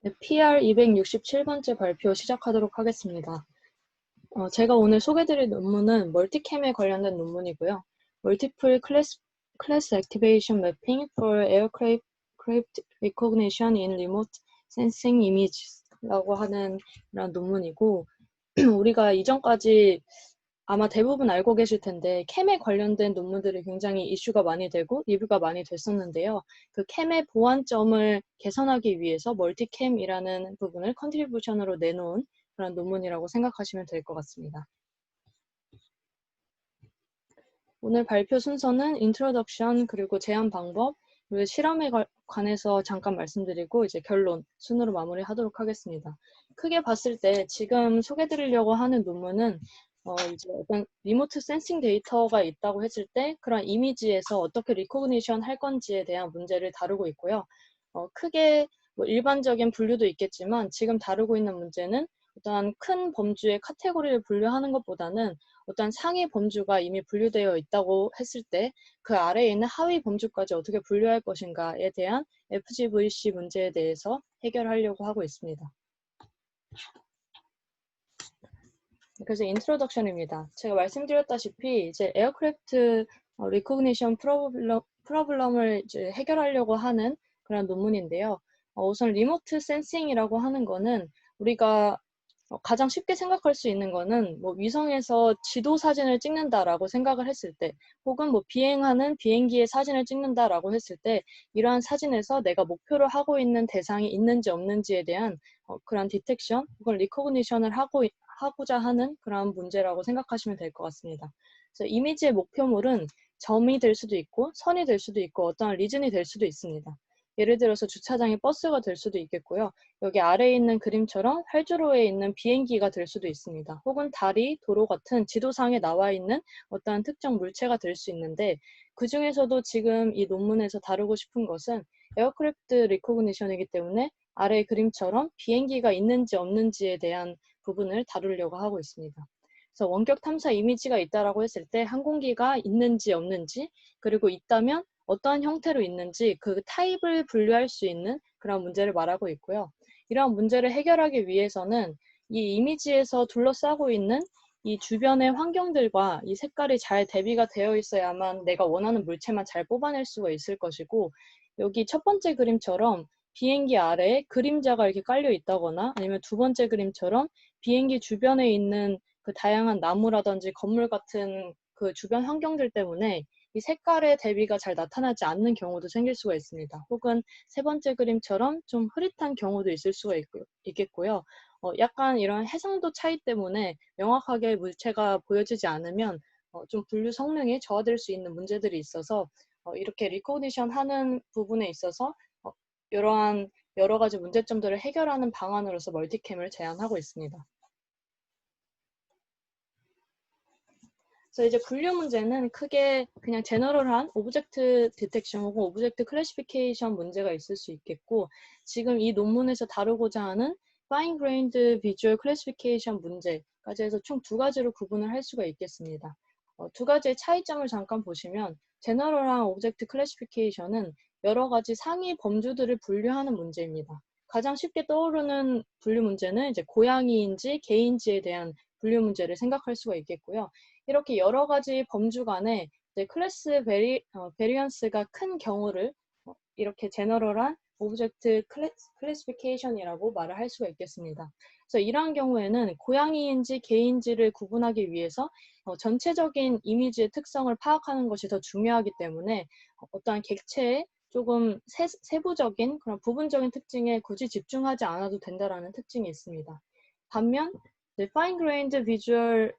네, PR 267번째 발표 시작하도록 하겠습니다. 제가 오늘 소개드릴 논문은 멀티캠에 관련된 논문이고요. Multiple Class Activation Mapping for Aircraft Recognition in Remote Sensing Images라고 하는 이런 논문이고, 우리가 이전까지 아마 대부분 알고 계실 텐데 캠에 관련된 논문들이 굉장히 이슈가 많이 되고 리뷰가 많이 됐었는데요. 그 캠의 보완점을 개선하기 위해서 멀티캠이라는 부분을 컨트리뷰션으로 내놓은 그런 논문이라고 생각하시면 될 것 같습니다. 오늘 발표 순서는 인트로덕션 그리고 제안 방법 그리고 실험에 관해서 잠깐 말씀드리고 이제 결론 순으로 마무리하도록 하겠습니다. 크게 봤을 때 지금 소개드리려고 하는 논문은 이제 어떤 리모트 센싱 데이터가 있다고 했을 때 그런 이미지에서 어떻게 리코그니션 할 건지에 대한 문제를 다루고 있고요. 크게 뭐 일반적인 분류도 있겠지만 지금 다루고 있는 문제는 어떠한 큰 범주의 카테고리를 분류하는 것보다는 어떤 상위 범주가 이미 분류되어 있다고 했을 때 그 아래에 있는 하위 범주까지 어떻게 분류할 것인가에 대한 FGVC 문제에 대해서 해결하려고 하고 있습니다. 그래서 인트로덕션입니다. 제가 말씀드렸다시피 이제 에어크래프트 리코그니션 프로블럼을 이제 해결하려고 하는 그런 논문인데요. 우선 리모트 센싱이라고 하는 거는 우리가 가장 쉽게 생각할 수 있는 거는 뭐 위성에서 지도 사진을 찍는다라고 생각을 했을 때 혹은 뭐 비행하는 비행기의 사진을 찍는다라고 했을 때 이러한 사진에서 내가 목표로 하고 있는 대상이 있는지 없는지에 대한 그런 디텍션 혹은 리코그니션을 하고자 하는 그런 문제라고 생각하시면 될 것 같습니다. 그래서 이미지의 목표물은 점이 될 수도 있고 선이 될 수도 있고 어떠한 리즌이 될 수도 있습니다. 예를 들어서 주차장의 버스가 될 수도 있겠고요. 여기 아래에 있는 그림처럼 활주로에 있는 비행기가 될 수도 있습니다. 혹은 다리, 도로 같은 지도상에 나와 있는 어떠한 특정 물체가 될 수 있는데 그 중에서도 지금 이 논문에서 다루고 싶은 것은 에어크래프트 리코그니션이기 때문에 아래 그림처럼 비행기가 있는지 없는지에 대한 부분을 다루려고 하고 있습니다. 그래서 원격 탐사 이미지가 있다라고 했을 때 항공기가 있는지 없는지 그리고 있다면 어떠한 형태로 있는지 그 타입을 분류할 수 있는 그런 문제를 말하고 있고요. 이러한 문제를 해결하기 위해서는 이 이미지에서 둘러싸고 있는 이 주변의 환경들과 이 색깔이 잘 대비가 되어 있어야만 내가 원하는 물체만 잘 뽑아낼 수가 있을 것이고 여기 첫 번째 그림처럼 비행기 아래에 그림자가 이렇게 깔려 있다거나 아니면 두 번째 그림처럼 비행기 주변에 있는 그 다양한 나무라든지 건물 같은 그 주변 환경들 때문에 이 색깔의 대비가 잘 나타나지 않는 경우도 생길 수가 있습니다. 혹은 세 번째 그림처럼 좀 흐릿한 경우도 있을 수가 있겠고요. 약간 이런 해상도 차이 때문에 명확하게 물체가 보여지지 않으면 좀 분류 성능이 저하될 수 있는 문제들이 있어서 이렇게 리코그니션 하는 부분에 있어서 이러한 여러 가지 문제점들을 해결하는 방안으로서 멀티캠을 제안하고 있습니다. 그래서 이제 분류 문제는 크게 그냥 제너럴한 오브젝트 디텍션 혹은 오브젝트 클래시피케이션 문제가 있을 수 있겠고 지금 이 논문에서 다루고자 하는 Fine Grained Visual Classification 문제까지 해서 총 두 가지로 구분을 할 수가 있겠습니다. 두 가지의 차이점을 잠깐 보시면 제너럴한 오브젝트 클래시피케이션은 여러 가지 상위 범주들을 분류하는 문제입니다. 가장 쉽게 떠오르는 분류 문제는 이제 고양이인지 개인지에 대한 분류 문제를 생각할 수가 있겠고요. 이렇게 여러 가지 범주 간에 클래스 베리언스가 큰 경우를 이렇게 제너럴한 오브젝트 클래시피케이션이라고 말을 할 수가 있겠습니다. 그래서 이러한 경우에는 고양이인지 개인지를 구분하기 위해서 전체적인 이미지의 특성을 파악하는 것이 더 중요하기 때문에 어떠한 객체의 조금 세부적인 그런 부분적인 특징에 굳이 집중하지 않아도 된다라는 특징이 있습니다. 반면 fine-grained visual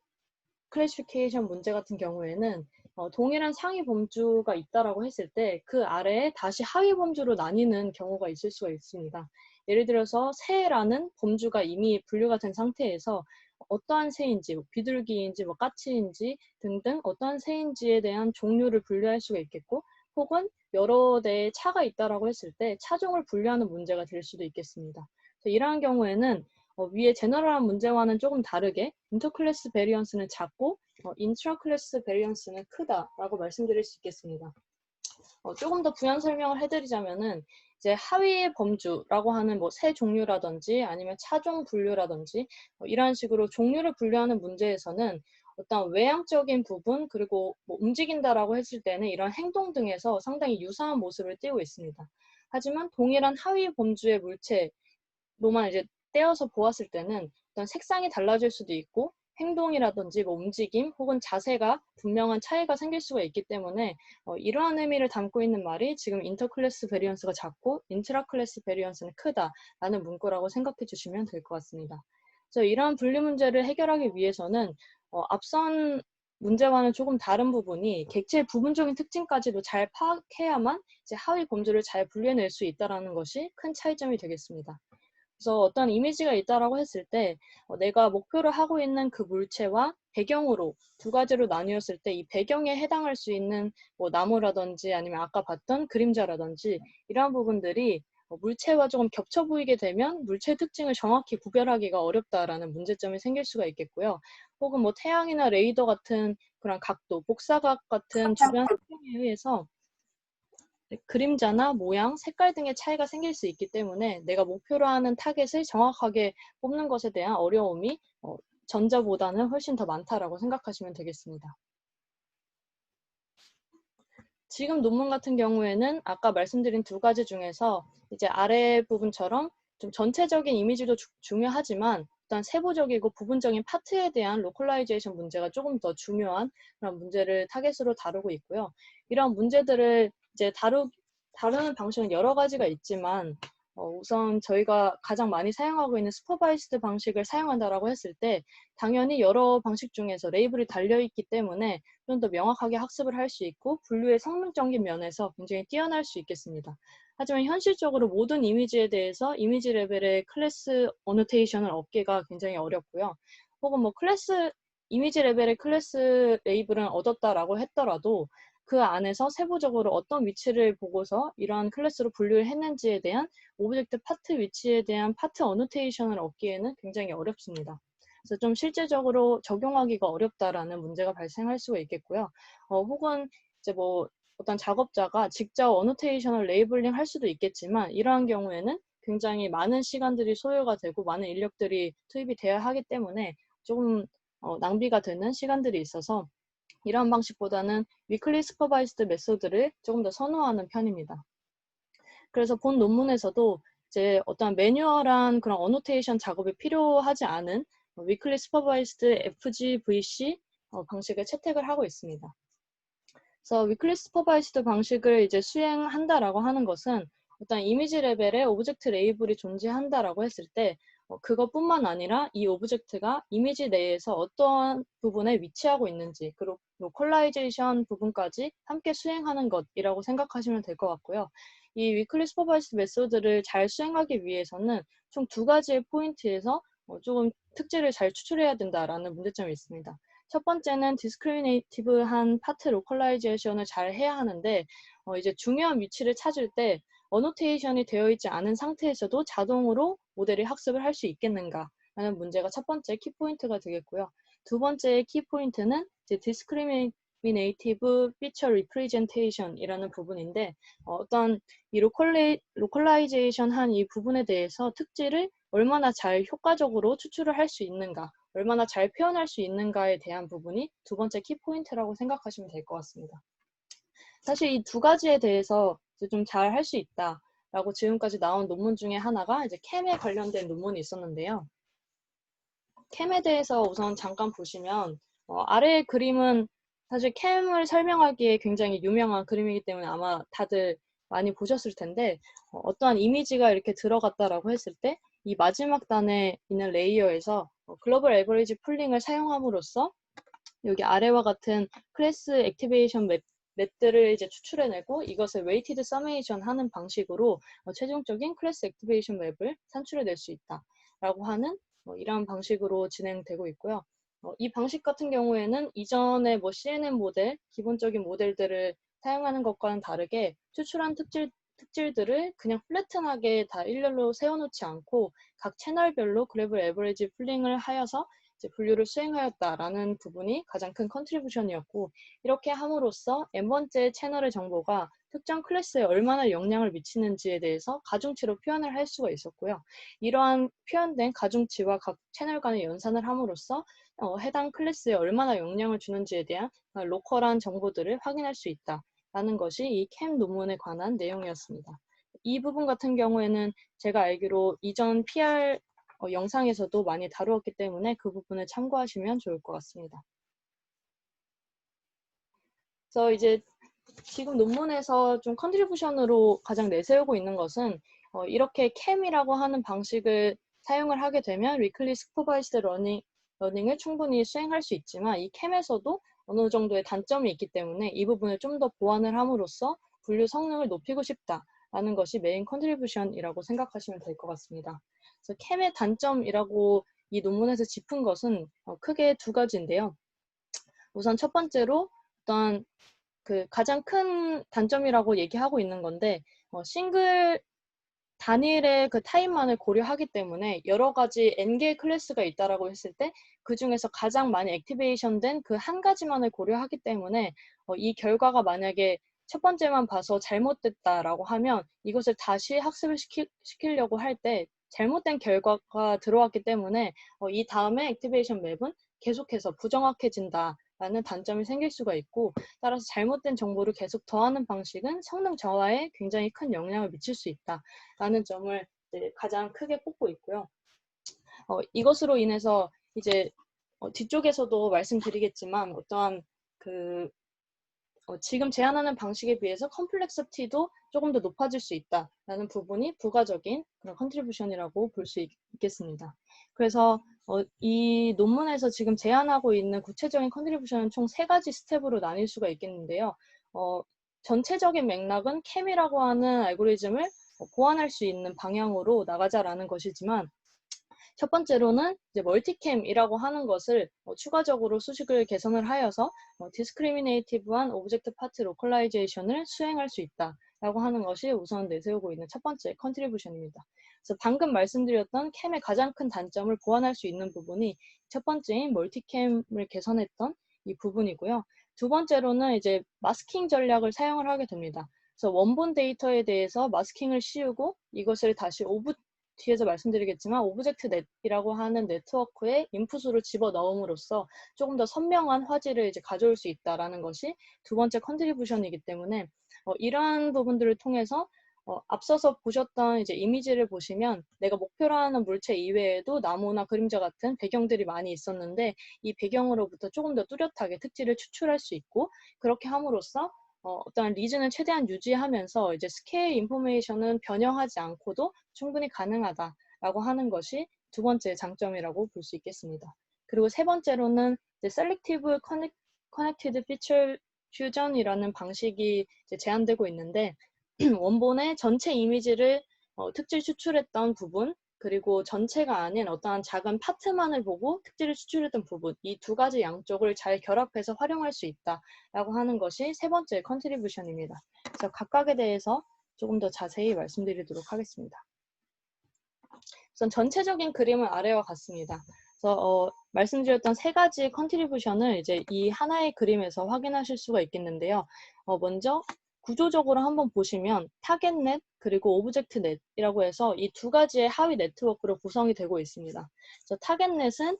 클래시피케이션 문제 같은 경우에는 동일한 상위 범주가 있다라고 했을 때 그 아래에 다시 하위 범주로 나뉘는 경우가 있을 수가 있습니다. 예를 들어서 새라는 범주가 이미 분류가 된 상태에서 어떠한 새인지, 비둘기인지, 까치인지 등등 어떠한 새인지에 대한 종류를 분류할 수가 있겠고 혹은 여러 대의 차가 있다라고 했을 때 차종을 분류하는 문제가 될 수도 있겠습니다. 이러한 경우에는 위에 제너럴한 문제와는 조금 다르게 인터클래스 베리언스는 작고 인트라클래스 베리언스는 크다라고 말씀드릴 수 있겠습니다. 조금 더 부연 설명을 해드리자면은 이제 하위의 범주라고 하는 뭐 새 종류라든지 아니면 차종 분류라든지 이런 식으로 종류를 분류하는 문제에서는 어떤 외향적인 부분 그리고 뭐 움직인다라고 했을 때는 이런 행동 등에서 상당히 유사한 모습을 띠고 있습니다. 하지만 동일한 하위 범주의 물체로만 이제 떼어서 보았을 때는 어떤 색상이 달라질 수도 있고 행동이라든지 뭐 움직임 혹은 자세가 분명한 차이가 생길 수가 있기 때문에 이러한 의미를 담고 있는 말이 지금 인터클래스 베리언스가 작고 인트라클래스 베리언스는 크다라는 문구라고 생각해 주시면 될 것 같습니다. 그래서 이러한 분류 문제를 해결하기 위해서는 앞선 문제와는 조금 다른 부분이 객체의 부분적인 특징까지도 잘 파악해야만 이제 하위 범주를 잘 분류해낼 수 있다는 것이 큰 차이점이 되겠습니다. 그래서 어떤 이미지가 있다라고 했을 때 내가 목표로 하고 있는 그 물체와 배경으로 두 가지로 나뉘었을 때 이 배경에 해당할 수 있는 뭐 나무라든지 아니면 아까 봤던 그림자라든지 이러한 부분들이 물체와 조금 겹쳐 보이게 되면 물체 특징을 정확히 구별하기가 어렵다라는 문제점이 생길 수가 있겠고요. 혹은 뭐 태양이나 레이더 같은 그런 각도, 복사각 같은 주변 환경에 의해서 그림자나 모양, 색깔 등의 차이가 생길 수 있기 때문에 내가 목표로 하는 타겟을 정확하게 뽑는 것에 대한 어려움이 전자보다는 훨씬 더 많다라고 생각하시면 되겠습니다. 지금 논문 같은 경우에는 아까 말씀드린 두 가지 중에서 이제 아래 부분처럼 좀 전체적인 이미지도 중요하지만 일단 세부적이고 부분적인 파트에 대한 로컬라이제이션 문제가 조금 더 중요한 그런 문제를 타겟으로 다루고 있고요. 이런 문제들을 이제 다루는 방식은 여러 가지가 있지만 우선 저희가 가장 많이 사용하고 있는 슈퍼바이스드 방식을 사용한다라고 했을 때 당연히 여러 방식 중에서 레이블이 달려있기 때문에 좀 더 명확하게 학습을 할 수 있고 분류의 성능적인 면에서 굉장히 뛰어날 수 있겠습니다. 하지만 현실적으로 모든 이미지에 대해서 이미지 레벨의 클래스 어노테이션을 얻기가 굉장히 어렵고요. 혹은 뭐 이미지 레벨의 클래스 레이블은 얻었다라고 했더라도 그 안에서 세부적으로 어떤 위치를 보고서 이러한 클래스로 분류를 했는지에 대한 오브젝트 파트 위치에 대한 파트 어노테이션을 얻기에는 굉장히 어렵습니다. 그래서 좀 실제적으로 적용하기가 어렵다라는 문제가 발생할 수가 있겠고요. 혹은 이제 뭐 어떤 작업자가 직접 어노테이션을 레이블링 할 수도 있겠지만 이러한 경우에는 굉장히 많은 시간들이 소요가 되고 많은 인력들이 투입이 되어야 하기 때문에 조금 낭비가 되는 시간들이 있어서 이러한 방식보다는 위클리 슈퍼바이스드 메소드를 조금 더 선호하는 편입니다. 그래서 본 논문에서도 이제 어떤 매뉴얼한 그런 어노테이션 작업이 필요하지 않은 위클리 슈퍼바이스드 FGVC 방식을 채택을 하고 있습니다. 그래서 위클리 슈퍼바이스드 방식을 이제 수행한다라고 하는 것은 어떤 이미지 레벨의 오브젝트 레이블이 존재한다라고 했을 때 그것뿐만 아니라 이 오브젝트가 이미지 내에서 어떠한 부분에 위치하고 있는지 그리고 로컬라이제이션 부분까지 함께 수행하는 것이라고 생각하시면 될 것 같고요. 이 위클리 슈퍼바이스드 메소드를 잘 수행하기 위해서는 총 두 가지의 포인트에서 조금 특질을 잘 추출해야 된다라는 문제점이 있습니다. 첫 번째는 디스크리미네이티브한 파트 로컬라이제이션을 잘 해야 하는데 이제 중요한 위치를 찾을 때 어노테이션이 되어 있지 않은 상태에서도 자동으로 모델이 학습을 할 수 있겠는가라는 문제가 첫 번째 키포인트가 되겠고요. 두 번째 키포인트는 이제 디스크리미네이티브 피처 리프레젠테이션이라는 부분인데 어떤 이 로컬라이제이션 한 이 부분에 대해서 특질을 얼마나 잘 효과적으로 추출을 할 수 있는가 얼마나 잘 표현할 수 있는가에 대한 부분이 두 번째 키포인트라고 생각하시면 될 것 같습니다. 사실 이 두 가지에 대해서 좀 잘 할 수 있다라고 지금까지 나온 논문 중에 하나가 이제 캠에 관련된 논문이 있었는데요. 캠에 대해서 우선 잠깐 보시면 아래의 그림은 사실 캠을 설명하기에 굉장히 유명한 그림이기 때문에 아마 다들 많이 보셨을 텐데 어떠한 이미지가 이렇게 들어갔다라고 했을 때 이 마지막 단에 있는 레이어에서 글로벌 에버리지 풀링을 사용함으로써 여기 아래와 같은 클래스 액티베이션 맵들을 이제 추출해내고 이것을 웨이티드 서메이션 하는 방식으로 최종적인 클래스 액티베이션 맵을 산출해낼 수 있다라고 하는 이러한 방식으로 진행되고 있고요. 이 방식 같은 경우에는 이전의 뭐 CNN 모델, 기본적인 모델들을 사용하는 것과는 다르게 추출한 특질들을 그냥 플래튼하게 다 일렬로 세워놓지 않고 각 채널별로 글로벌 에버리지 풀링을 하여서 이제 분류를 수행하였다라는 부분이 가장 큰 컨트리뷰션이었고, 이렇게 함으로써 n번째 채널의 정보가 특정 클래스에 얼마나 영향을 미치는지에 대해서 가중치로 표현을 할 수가 있었고요. 이러한 표현된 가중치와 각 채널 간의 연산을 함으로써 해당 클래스에 얼마나 영향을 주는지에 대한 로컬한 정보들을 확인할 수 있다라는 것이 이 캠 논문에 관한 내용이었습니다. 이 부분 같은 경우에는 제가 알기로 이전 PR 영상에서도 많이 다루었기 때문에 그 부분을 참고하시면 좋을 것 같습니다. 그래서 이제 지금 논문에서 좀 컨트리뷰션으로 가장 내세우고 있는 것은 이렇게 캠이라고 하는 방식을 사용을 하게 되면 위클리 슈퍼바이스드 러닝을 충분히 수행할 수 있지만 이 캠에서도 어느 정도의 단점이 있기 때문에 이 부분을 좀 더 보완을 함으로써 분류 성능을 높이고 싶다라는 것이 메인 컨트리뷰션이라고 생각하시면 될 것 같습니다. 그래서 캠의 단점이라고 이 논문에서 짚은 것은 크게 두 가지인데요. 우선 첫 번째로 어떤 그 가장 큰 단점이라고 얘기하고 있는 건데 싱글 단일의 그 타입만을 고려하기 때문에 여러 가지 n개의 클래스가 있다라고 했을 때 그 중에서 가장 많이 액티베이션 된 그 한 가지만을 고려하기 때문에 이 결과가 만약에 첫 번째만 봐서 잘못됐다라고 하면 이것을 다시 학습을 시키려고 할 때 잘못된 결과가 들어왔기 때문에 이 다음에 액티베이션 맵은 계속해서 부정확해진다라는 단점이 생길 수가 있고, 따라서 잘못된 정보를 계속 더하는 방식은 성능 저하에 굉장히 큰 영향을 미칠 수 있다라는 점을 이제 가장 크게 꼽고 있고요. 이것으로 인해서 이제 뒤쪽에서도 말씀드리겠지만 어떠한 그 지금 제안하는 방식에 비해서 컴플렉시티도 조금 더 높아질 수 있다라는 부분이 부가적인 그런 컨트리뷰션이라고 볼 수 있겠습니다. 그래서 이 논문에서 지금 제안하고 있는 구체적인 컨트리뷰션은 총 3가지 스텝으로 나뉠 수가 있겠는데요. 전체적인 맥락은 캠이라고 하는 알고리즘을 보완할 수 있는 방향으로 나가자라는 것이지만, 첫 번째로는 이제 멀티캠이라고 하는 것을 추가적으로 수식을 개선을 하여서 디스크리미네이티브한 오브젝트 파트 로컬라이제이션을 수행할 수 있다라고 하는 것이 우선 내세우고 있는 첫 번째 컨트리뷰션입니다. 그래서 방금 말씀드렸던 캠의 가장 큰 단점을 보완할 수 있는 부분이 첫 번째인 멀티캠을 개선했던 이 부분이고요. 두 번째로는 이제 마스킹 전략을 사용을 하게 됩니다. 그래서 원본 데이터에 대해서 마스킹을 씌우고 이것을 다시 뒤에서 말씀드리겠지만 오브젝트 넷이라고 하는 네트워크에 인풋으로 집어넣음으로써 조금 더 선명한 화질을 이제 가져올 수 있다라는 것이 두 번째 컨트리뷰션이기 때문에 이러한 부분들을 통해서 앞서서 보셨던 이제 이미지를 보시면 내가 목표로 하는 물체 이외에도 나무나 그림자 같은 배경들이 많이 있었는데 이 배경으로부터 조금 더 뚜렷하게 특질을 추출할 수 있고, 그렇게 함으로써 어떤 리즌을 최대한 유지하면서 이제 스케일 인포메이션은 변형하지 않고도 충분히 가능하다라고 하는 것이 두 번째 장점이라고 볼 수 있겠습니다. 그리고 세 번째로는 이제 Selective Connected Feature Fusion이라는 방식이 이제 제안되고 있는데 원본의 전체 이미지를 특질 추출했던 부분, 그리고 전체가 아닌 어떠한 작은 파트만을 보고 특질을 추출했던 부분, 이 두 가지 양쪽을 잘 결합해서 활용할 수 있다라고 하는 것이 세 번째 컨트리뷰션입니다. 그래서 각각에 대해서 조금 더 자세히 말씀드리도록 하겠습니다. 우선 전체적인 그림은 아래와 같습니다. 그래서 말씀드렸던 3가지 컨트리뷰션을 이제 이 하나의 그림에서 확인하실 수가 있겠는데요. 먼저 구조적으로 한번 보시면 타겟넷 그리고 오브젝트 넷이라고 해서 이 두 가지의 하위 네트워크로 구성이 되고 있습니다. 그래서 타겟넷은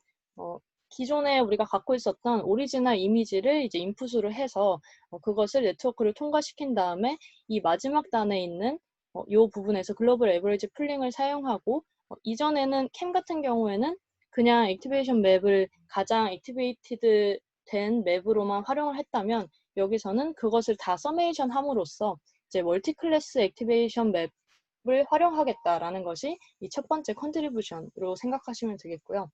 기존에 우리가 갖고 있었던 오리지널 이미지를 이제 인풋으로 해서 그것을 네트워크를 통과시킨 다음에 이 마지막 단에 있는 이 부분에서 글로벌 에버리지 풀링을 사용하고, 이전에는 캠 같은 경우에는 그냥 액티베이션 맵을 가장 액티베이티드 된 맵으로만 활용을 했다면 여기서는 그것을 다 서메이션 함으로써 이제 멀티 클래스 액티베이션 맵을 활용하겠다라는 것이 이 첫 번째 컨트리뷰션으로 생각하시면 되겠고요.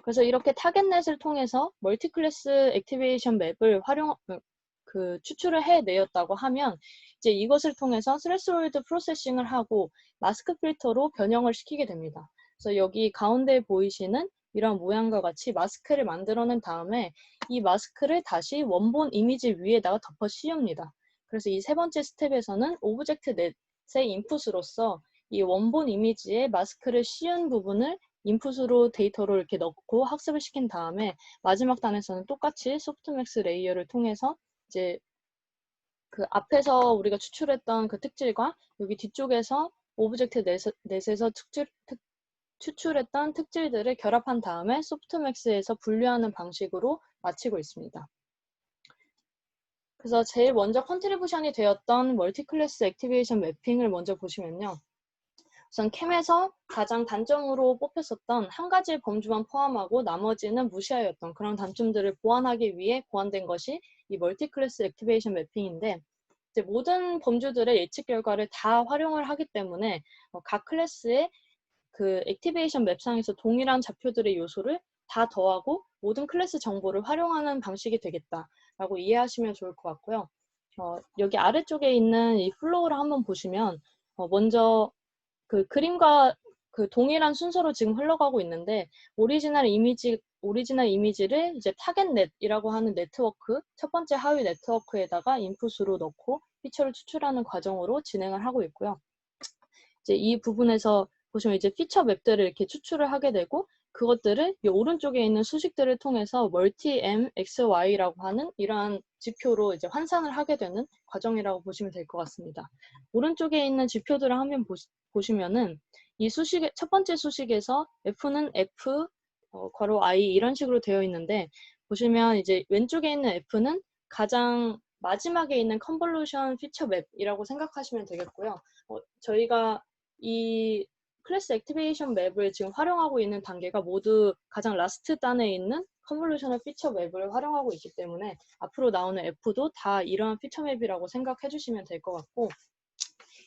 그래서 이렇게 타겟넷을 통해서 멀티 클래스 액티베이션 맵을 추출을 해내었다고 하면 이제 이것을 통해서 스레스홀드 프로세싱을 하고 마스크 필터로 변형을 시키게 됩니다. 그래서 여기 가운데 보이시는 이런 모양과 같이 마스크를 만들어낸 다음에 이 마스크를 다시 원본 이미지 위에다가 덮어 씌웁니다. 그래서 이 세 번째 스텝에서는 오브젝트 넷의 인풋으로서 이 원본 이미지에 마스크를 씌운 부분을 인풋으로 데이터를 이렇게 넣고 학습을 시킨 다음에 마지막 단에서는 똑같이 소프트맥스 레이어를 통해서 이제 그 앞에서 우리가 추출했던 그 특질과 여기 뒤쪽에서 오브젝트 넷에서 추출했던 특질들을 결합한 다음에 소프트맥스에서 분류하는 방식으로 마치고 있습니다. 그래서 제일 먼저 컨트리뷰션이 되었던 멀티클래스 액티베이션 매핑을 먼저 보시면요. 우선 캠에서 가장 단점으로 뽑혔었던 한 가지의 범주만 포함하고 나머지는 무시하였던 그런 단점들을 보완하기 위해 고안된 것이 이 멀티클래스 액티베이션 매핑인데, 이제 모든 범주들의 예측 결과를 다 활용을 하기 때문에 각 클래스의 그 액티베이션 맵상에서 동일한 좌표들의 요소를 다 더하고 모든 클래스 정보를 활용하는 방식이 되겠다라고 이해하시면 좋을 것 같고요. 여기 아래쪽에 있는 이 플로우를 한번 보시면 먼저 그 그림과 그 동일한 순서로 지금 흘러가고 있는데 오리지널 이미지를 이제 타겟넷이라고 하는 네트워크, 첫 번째 하위 네트워크에다가 인풋으로 넣고 피처를 추출하는 과정으로 진행을 하고 있고요. 이제 이 부분에서 보시면 이제 피처 맵들을 이렇게 추출을 하게 되고 그것들을 이 오른쪽에 있는 수식들을 통해서 멀티 M, X, Y라고 하는 이러한 지표로 이제 환산을 하게 되는 과정이라고 보시면 될 것 같습니다. 오른쪽에 있는 지표들을 한번 보시면은 이 수식의 첫 번째 수식에서 F는 F, 괄호 I 이런 식으로 되어 있는데 보시면 이제 왼쪽에 있는 F는 가장 마지막에 있는 컨볼루션 피처 맵이라고 생각하시면 되겠고요. 저희가 이 클래스 액티베이션 맵을 지금 활용하고 있는 단계가 모두 가장 라스트 단에 있는 컨볼루셔널 피처 맵을 활용하고 있기 때문에 앞으로 나오는 F도 다 이러한 피처 맵이라고 생각해 주시면 될 것 같고,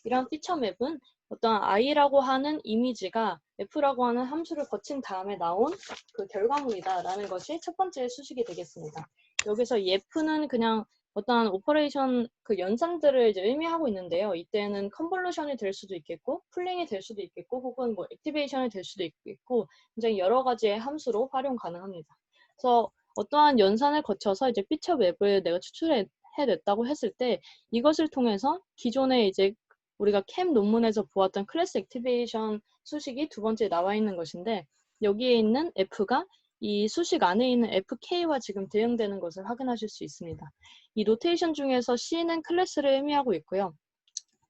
이러한 피처 맵은 어떤 I라고 하는 이미지가 F라고 하는 함수를 거친 다음에 나온 그 결과물이다라는 것이 첫 번째 수식이 되겠습니다. 여기서 이 F는 그냥 어떠한 오퍼레이션 그 연산들을 이제 의미하고 있는데요. 이때는 컨볼루션이 될 수도 있겠고, 풀링이 될 수도 있겠고, 혹은 뭐 액티베이션이 될 수도 있겠고, 굉장히 여러 가지의 함수로 활용 가능합니다. 그래서 어떠한 연산을 거쳐서 이제 피처 맵을 내가 추출해냈다고 했을 때 이것을 통해서 기존에 이제 우리가 캠 논문에서 보았던 클래스 액티베이션 수식이 두 번째 나와 있는 것인데 여기에 있는 F가 이 수식 안에 있는 FK와 지금 대응되는 것을 확인하실 수 있습니다. 이 노테이션 중에서 C는 클래스를 의미하고 있고요.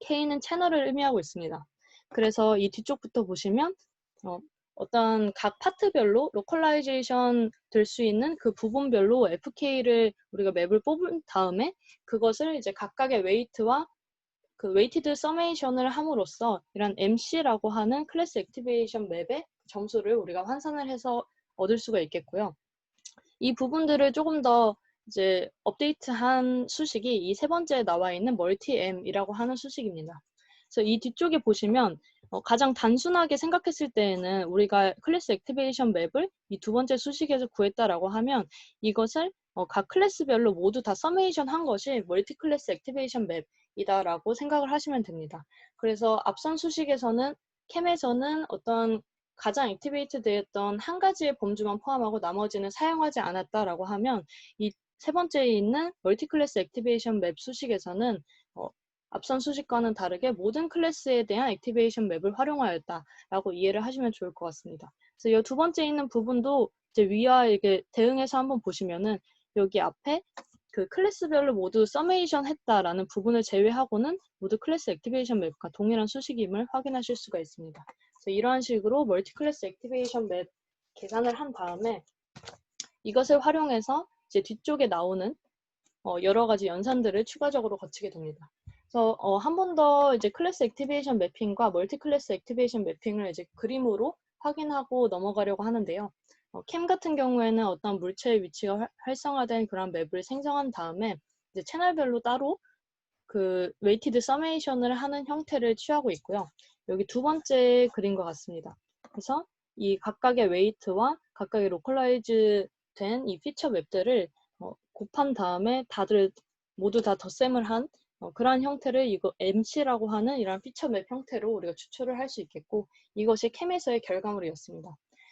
K는 채널을 의미하고 있습니다. 그래서 이 뒤쪽부터 보시면 어떤 각 파트별로 로컬라이제이션 될 수 있는 그 부분별로 FK를 우리가 맵을 뽑은 다음에 그것을 이제 각각의 웨이트와 그 웨이티드 서메이션을 함으로써 이런 MC라고 하는 클래스 액티베이션 맵의 점수를 우리가 환산을 해서 얻을 수가 있겠고요. 이 부분들을 조금 더 이제 업데이트한 수식이 이 세 번째에 나와 있는 멀티 M이라고 하는 수식입니다. 그래서 이 뒤쪽에 보시면 가장 단순하게 생각했을 때에는 우리가 클래스 액티베이션 맵을 이 두 번째 수식에서 구했다라고 하면 이것을 각 클래스별로 모두 다 서메이션 한 것이 멀티 클래스 액티베이션 맵이다라고 생각을 하시면 됩니다. 그래서 앞선 수식에서는 캠에서는 어떤 가장 액티베이트 되었던 한 가지의 범주만 포함하고 나머지는 사용하지 않았다라고 하면 이 세 번째에 있는 멀티 클래스 액티베이션 맵 수식에서는 앞선 수식과는 다르게 모든 클래스에 대한 액티베이션 맵을 활용하였다라고 이해를 하시면 좋을 것 같습니다. 그래서 이 두 번째 있는 부분도 이제 위와 이렇게 대응해서 한번 보시면은 여기 앞에 그 클래스별로 모두 서메이션 했다라는 부분을 제외하고는 모두 클래스 액티베이션 맵과 동일한 수식임을 확인하실 수가 있습니다. 그래서 이러한 식으로 멀티 클래스 액티베이션 맵 계산을 한 다음에 이것을 활용해서 이제 뒤쪽에 나오는 여러 가지 연산들을 추가적으로 거치게 됩니다. 그래서 한 번 더 이제 클래스 액티베이션 매핑과 멀티 클래스 액티베이션 매핑을 이제 그림으로 확인하고 넘어가려고 하는데요. 캠 같은 경우에는 어떤 물체의 위치가 활성화된 그런 맵을 생성한 다음에 이제 채널별로 따로 그 웨이티드 서메이션을 하는 형태를 취하고 있고요. 여기 두 번째 그림과 같습니다. 그래서 이 각각의 웨이트와 각각의 로컬라이즈 된 이 피처 맵들을 곱한 다음에 다들 모두 다 덧셈을 한 그러한 형태를 이거 MC라고 하는 이런 피처 맵 형태로 우리가 추출을 할 수 있겠고 이것이 캠에서의 결과물이었습니다.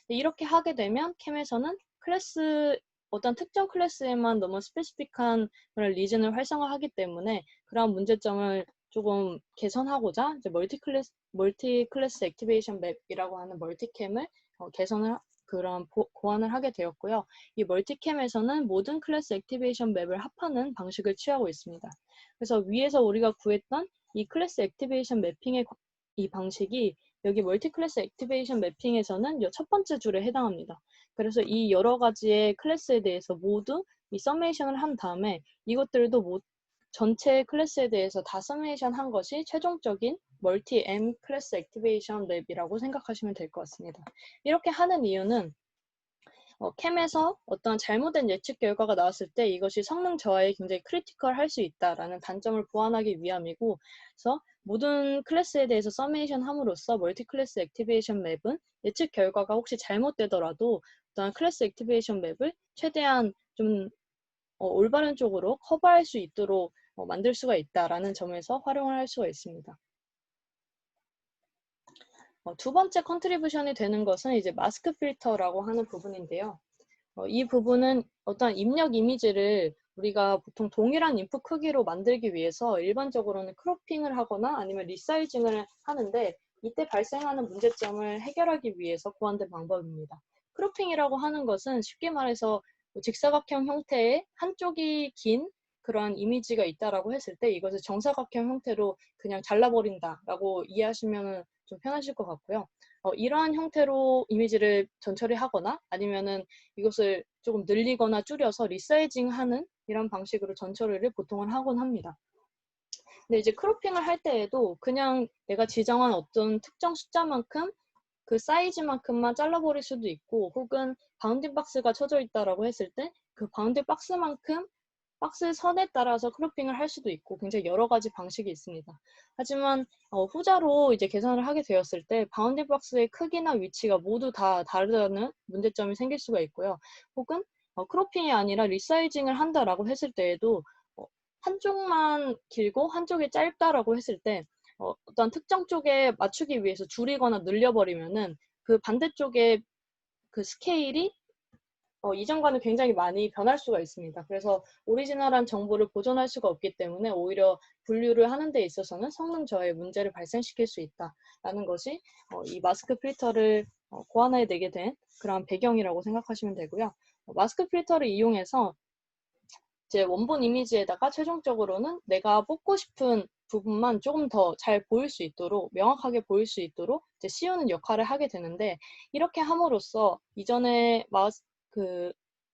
이렇게 하게 되면 캠에서는 클래스 어떤 특정 클래스에만 너무 스페시픽한 그런 리즌을 활성화하기 때문에 그런 문제점을 조금 개선하고자 이제 멀티 클래스 액티베이션 맵이라고 하는 멀티캠을 고안을 하게 되었고요. 이 멀티캠에서는 모든 클래스 액티베이션 맵을 합하는 방식을 취하고 있습니다. 그래서 위에서 우리가 구했던 이 클래스 액티베이션 매핑의 이 방식이 여기 멀티 클래스 액티베이션 매핑에서는 이 첫 번째 줄에 해당합니다. 그래서 이 여러 가지의 클래스에 대해서 모두 이 서메이션을 한 다음에 이것들도 전체 클래스에 대해서 다 서메이션 한 것이 최종적인 멀티 M 클래스 액티베이션 맵이라고 생각하시면 될 것 같습니다. 이렇게 하는 이유는 캠에서 어떤 잘못된 예측 결과가 나왔을 때 이것이 성능 저하에 굉장히 크리티컬할 수 있다라는 단점을 보완하기 위함이고, 그래서 모든 클래스에 대해서 서메이션 함으로써 멀티 클래스 액티베이션 맵은 예측 결과가 혹시 잘못되더라도 어떤 클래스 액티베이션 맵을 최대한 좀 올바른 쪽으로 커버할 수 있도록 만들 수가 있다라는 점에서 활용을 할 수가 있습니다. 두 번째 컨트리뷰션이 되는 것은 이제 마스크 필터라고 하는 부분인데요. 이 부분은 어떤 입력 이미지를 우리가 보통 동일한 인풋 크기로 만들기 위해서 일반적으로는 크로핑을 하거나 아니면 리사이징을 하는데, 이때 발생하는 문제점을 해결하기 위해서 고안된 방법입니다. 크로핑이라고 하는 것은 쉽게 말해서 직사각형 형태의 한쪽이 긴 그런 이미지가 있다라고 했을 때 이것을 정사각형 형태로 그냥 잘라버린다라고 이해하시면 좀 편하실 것 같고요. 이러한 형태로 이미지를 전처리하거나 아니면은 이것을 조금 늘리거나 줄여서 리사이징하는 이런 방식으로 전처리를 보통은 하곤 합니다. 근데 이제 크로핑을 할 때에도 그냥 내가 지정한 어떤 특정 숫자만큼 그 사이즈만큼만 잘라버릴 수도 있고, 혹은 바운딩 박스가 쳐져 있다라고 했을 때 그 바운딩 박스만큼 박스 선에 따라서 크로핑을 할 수도 있고 굉장히 여러 가지 방식이 있습니다. 하지만 후자로 이제 계산을 하게 되었을 때 바운딩 박스의 크기나 위치가 모두 다 다르다는 문제점이 생길 수가 있고요. 혹은 크로핑이 아니라 리사이징을 한다라고 했을 때에도 한쪽만 길고 한쪽이 짧다라고 했을 때 어떤 특정 쪽에 맞추기 위해서 줄이거나 늘려버리면은 그 반대쪽의 그 스케일이 이전과는 굉장히 많이 변할 수가 있습니다. 그래서 오리지널한 정보를 보존할 수가 없기 때문에 오히려 분류를 하는 데 있어서는 성능 저하의 문제를 발생시킬 수 있다라는 것이 이 마스크 필터를 고안해 내게 된 그런 배경이라고 생각하시면 되고요. 마스크 필터를 이용해서 이제 원본 이미지에다가 최종적으로는 내가 뽑고 싶은 부분만 조금 더 잘 보일 수 있도록, 명확하게 보일 수 있도록 이제 씌우는 역할을 하게 되는데, 이렇게 함으로써 이전에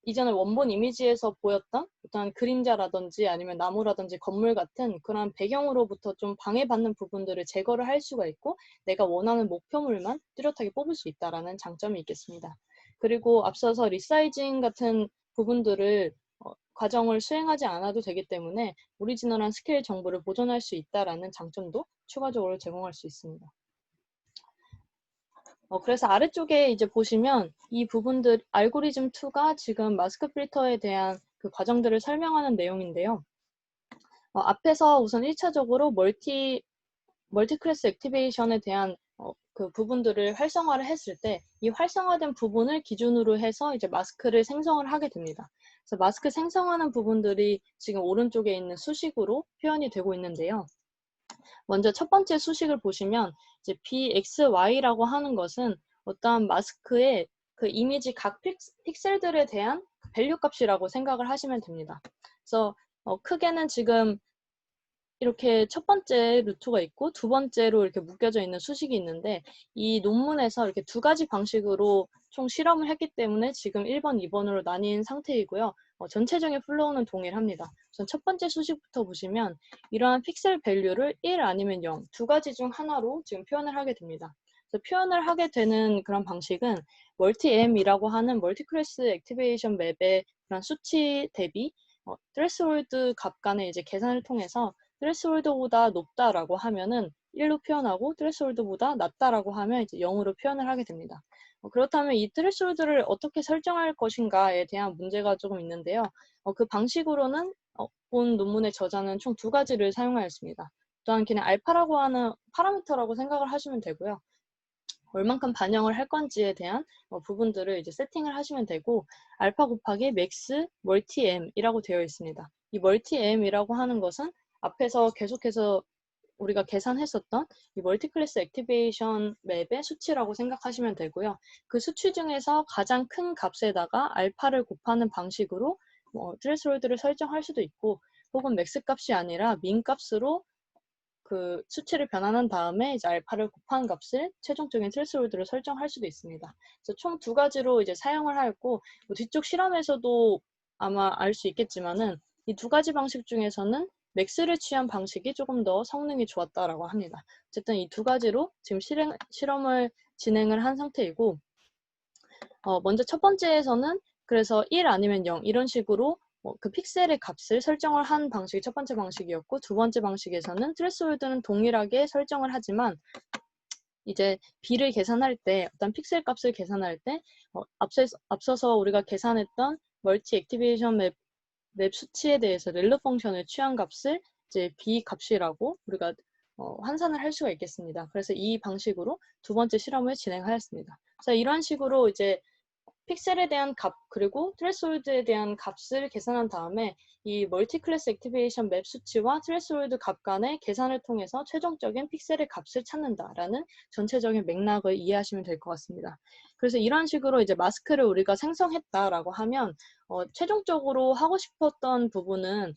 원본 이미지에서 보였던 어떤 그림자라든지 아니면 나무라든지 건물 같은 그런 배경으로부터 좀 방해받는 부분들을 제거를 할 수가 있고, 내가 원하는 목표물만 뚜렷하게 뽑을 수 있다라는 장점이 있겠습니다. 그리고 앞서서 리사이징 같은 부분들을 과정을 수행하지 않아도 되기 때문에 오리지널한 스케일 정보를 보존할 수 있다라는 장점도 추가적으로 제공할 수 있습니다. 그래서 아래쪽에 이제 보시면 이 부분들 알고리즘 2가 지금 마스크 필터에 대한 그 과정들을 설명하는 내용인데요. 앞에서 우선 1차적으로 멀티 클래스 액티베이션에 대한 그 부분들을 활성화를 했을 때 이 활성화된 부분을 기준으로 해서 이제 마스크를 생성을 하게 됩니다. 그래서 마스크 생성하는 부분들이 지금 오른쪽에 있는 수식으로 표현이 되고 있는데요. 먼저 첫 번째 수식을 보시면 이제 BXY라고 하는 것은 어떠한 마스크의 그 이미지 각 픽셀들에 대한 밸류 값이라고 생각을 하시면 됩니다. 그래서 크게는 지금 이렇게 첫 번째 루트가 있고 두 번째로 이렇게 묶여져 있는 수식이 있는데, 이 논문에서 이렇게 두 가지 방식으로 총 실험을 했기 때문에 지금 1번, 2번으로 나뉜 상태이고요. 전체적인 플로우는 동일합니다. 우선 첫 번째 수식부터 보시면 이러한 픽셀 밸류를 1 아니면 0, 두 가지 중 하나로 지금 표현을 하게 됩니다. 그래서 표현을 하게 되는 그런 방식은 멀티M이라고 하는 멀티 클래스 액티베이션 맵의 그런 수치 대비 트레스홀드 값 간의 이제 계산을 통해서 트레스홀드보다 높다라고 하면은 1로 표현하고 트레스홀드보다 낮다라고 하면 이제 0으로 표현을 하게 됩니다. 그렇다면 이 트레스홀드를 어떻게 설정할 것인가에 대한 문제가 조금 있는데요. 그 방식으로는 본 논문의 저자는 총 두 가지를 사용하였습니다. 또한 그냥 알파라고 하는 파라미터라고 생각을 하시면 되고요. 얼만큼 반영을 할 건지에 대한 부분들을 이제 세팅을 하시면 되고, 알파 곱하기 max 멀티 m이라고 되어 있습니다. 이 멀티 m이라고 하는 것은 앞에서 계속해서 우리가 계산했었던 이 멀티클래스 액티베이션 맵의 수치라고 생각하시면 되고요. 그 수치 중에서 가장 큰 값에다가 알파를 곱하는 방식으로 트레스홀드를 설정할 수도 있고, 혹은 맥스 값이 아니라 민 값으로 그 수치를 변환한 다음에 이제 알파를 곱한 값을 최종적인 트레스홀드를 설정할 수도 있습니다. 그래서 총 두 가지로 이제 사용을 하였고, 뒤쪽 실험에서도 아마 알 수 있겠지만은 이 두 가지 방식 중에서는 맥스를 취한 방식이 조금 더 성능이 좋았다라고 합니다. 어쨌든 이 두 가지로 지금 실험을 진행을 한 상태이고, 먼저 첫 번째에서는 그래서 1 아니면 0 이런 식으로 그 픽셀의 값을 설정을 한 방식이 첫 번째 방식이었고, 두 번째 방식에서는 트레스홀드는 동일하게 설정을 하지만 이제 B를 계산할 때, 어떤 픽셀 값을 계산할 때 앞서서 우리가 계산했던 멀티 액티베이션 맵 수치에 대해서 렐로 펑션을 취한 값을 이제 B 값이라고 우리가 환산을 할 수가 있겠습니다. 그래서 이 방식으로 두 번째 실험을 진행하였습니다. 그래서 이런 식으로 이제 픽셀에 대한 값 그리고 트레스홀드에 대한 값을 계산한 다음에 이 멀티클래스 액티베이션 맵 수치와 트레스홀드 값 간의 계산을 통해서 최종적인 픽셀의 값을 찾는다라는 전체적인 맥락을 이해하시면 될 것 같습니다. 그래서 이런 식으로 이제 마스크를 우리가 생성했다라고 하면 최종적으로 하고 싶었던 부분은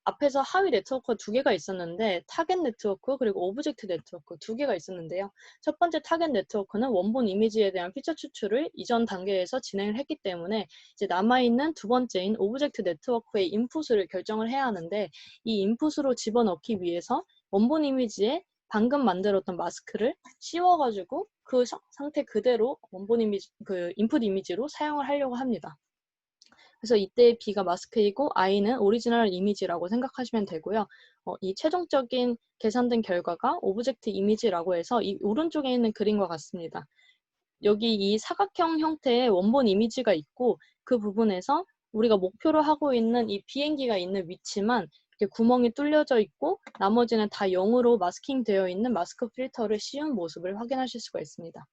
앞에서 하위 네트워크가 두 개가 있었는데, 타겟 네트워크 그리고 오브젝트 네트워크 두 개가 있었는데요. 첫 번째 타겟 네트워크는 원본 이미지에 대한 피처 추출을 이전 단계에서 진행을 했기 때문에 이제 남아있는 두 번째인 오브젝트 네트워크의 인풋을 결정을 해야 하는데, 이 인풋으로 집어넣기 위해서 원본 이미지에 방금 만들었던 마스크를 씌워가지고 그 상태 그대로 원본 이미지, 그 인풋 이미지로 사용을 하려고 합니다. 그래서 이때 B가 마스크이고 I는 오리지널 이미지라고 생각하시면 되고요. 이 최종적인 계산된 결과가 오브젝트 이미지라고 해서 이 오른쪽에 있는 그림과 같습니다. 여기 이 사각형 형태의 원본 이미지가 있고, 그 부분에서 우리가 목표로 하고 있는 이 비행기가 있는 위치만 이렇게 구멍이 뚫려져 있고, 나머지는 다 0으로 마스킹 되어 있는 마스크 필터를 씌운 모습을 확인하실 수가 있습니다.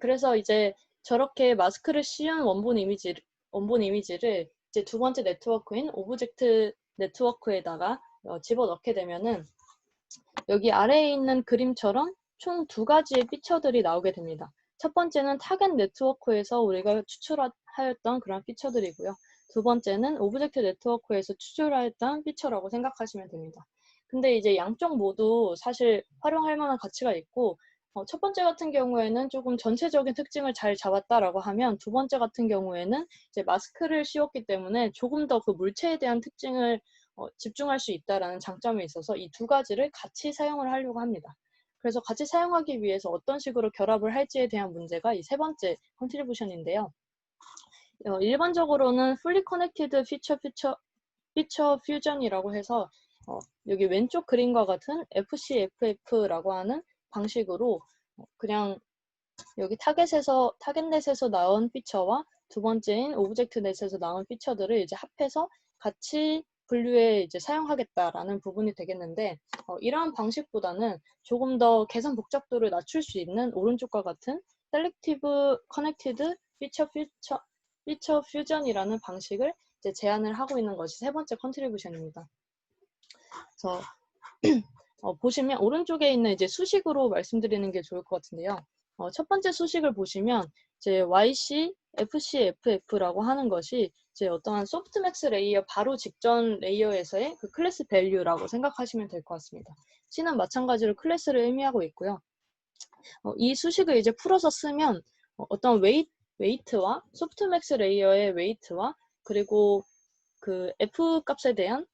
그래서 이제 저렇게 마스크를 씌운 원본 이미지를 이제 두 번째 네트워크인 오브젝트 네트워크에다가 집어넣게 되면은 여기 아래에 있는 그림처럼 총 두 가지의 피처들이 나오게 됩니다. 첫 번째는 타겟 네트워크에서 우리가 추출하였던 그런 피처들이고요. 두 번째는 오브젝트 네트워크에서 추출하였던 피처라고 생각하시면 됩니다. 근데 이제 양쪽 모두 사실 활용할 만한 가치가 있고, 첫 번째 같은 경우에는 조금 전체적인 특징을 잘 잡았다라고 하면, 두 번째 같은 경우에는 이제 마스크를 씌웠기 때문에 조금 더 그 물체에 대한 특징을 집중할 수 있다라는 장점이 있어서 이 두 가지를 같이 사용을 하려고 합니다. 그래서 같이 사용하기 위해서 어떤 식으로 결합을 할지에 대한 문제가 이 세 번째 컨트리뷰션인데요. 일반적으로는 Fully Connected Feature Fusion이라고 해서 여기 왼쪽 그림과 같은 FCFF라고 하는 방식으로 그냥 여기 타겟넷에서 나온 피처와 두 번째인 오브젝트 넷에서 나온 피처들을 이제 합해서 같이 분류에 이제 사용하겠다라는 부분이 되겠는데, 이러한 방식보다는 조금 더 계산 복잡도를 낮출 수 있는 오른쪽과 같은 Selective Connected Feature Fusion이라는 방식을 이제 제안을 하고 있는 것이 세 번째 컨트리뷰션입니다. 그래서 보시면 오른쪽에 있는 이제 수식으로 말씀드리는 게 좋을 것 같은데요. 첫 번째 수식을 보시면 이제 YC, FCFF라고 하는 것이 이제 어떠한 소프트맥스 레이어 바로 직전 레이어에서의 그 클래스 밸류라고 생각하시면 될 것 같습니다. C는 마찬가지로 클래스를 의미하고 있고요. 이 수식을 이제 풀어서 쓰면 어떤 웨이트와 소프트맥스 레이어의 웨이트와 그리고 그 F 값에 대한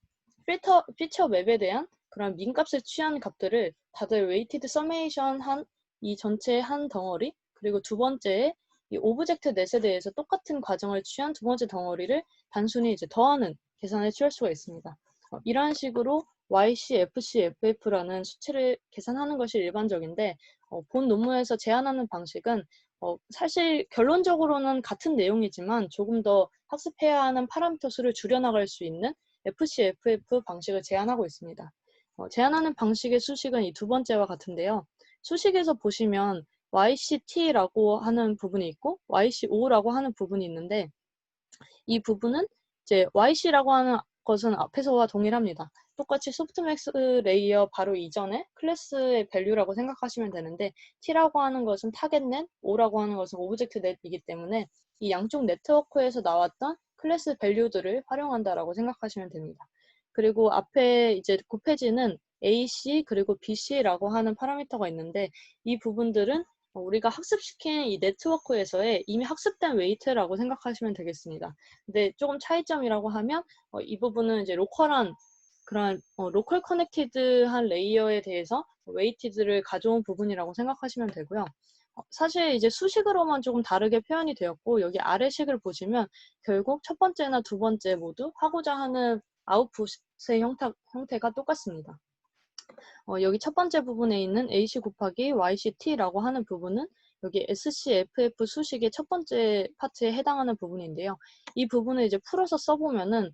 피처 맵에 대한 그런 민 값을 취한 값들을 다들 웨이티드 서메이션 한 이 전체 한 덩어리, 그리고 두 번째에 이 오브젝트 넷에 대해서 똑같은 과정을 취한 두 번째 덩어리를 단순히 이제 더하는 계산을 취할 수가 있습니다. 이러한 식으로 YC, FC, FF라는 수치를 계산하는 것이 일반적인데, 본 논문에서 제안하는 방식은 사실 결론적으로는 같은 내용이지만 조금 더 학습해야 하는 파라미터 수를 줄여나갈 수 있는 FCFF 방식을 제안하고 있습니다. 제안하는 방식의 수식은 이 두 번째와 같은데요. 수식에서 보시면 YCT라고 하는 부분이 있고 YCO라고 하는 부분이 있는데, 이 부분은 이제 YC라고 하는 것은 앞에서와 동일합니다. 똑같이 소프트맥스 레이어 바로 이전에 클래스의 밸류라고 생각하시면 되는데 T라고 하는 것은 타겟넷, O라고 하는 것은 오브젝트 넷이기 때문에 이 양쪽 네트워크에서 나왔던 클래스 밸류들을 활용한다라고 생각하시면 됩니다. 그리고 앞에 이제 곱해지는 AC 그리고 BC라고 하는 파라미터가 있는데 이 부분들은 우리가 학습시킨 이 네트워크에서의 이미 학습된 웨이트라고 생각하시면 되겠습니다. 근데 조금 차이점이라고 하면 이 부분은 이제 로컬한 그런 로컬 커넥티드한 레이어에 대해서 웨이티드를 가져온 부분이라고 생각하시면 되고요. 사실 이제 수식으로만 조금 다르게 표현이 되었고 여기 아래식을 보시면 결국 첫 번째나 두 번째 모두 하고자 하는 아웃풋의 형태가 똑같습니다. 여기 첫 번째 부분에 있는 AC 곱하기 YCT라고 하는 부분은 여기 SCFF 수식의 첫 번째 파트에 해당하는 부분인데요. 이 부분을 이제 풀어서 써보면은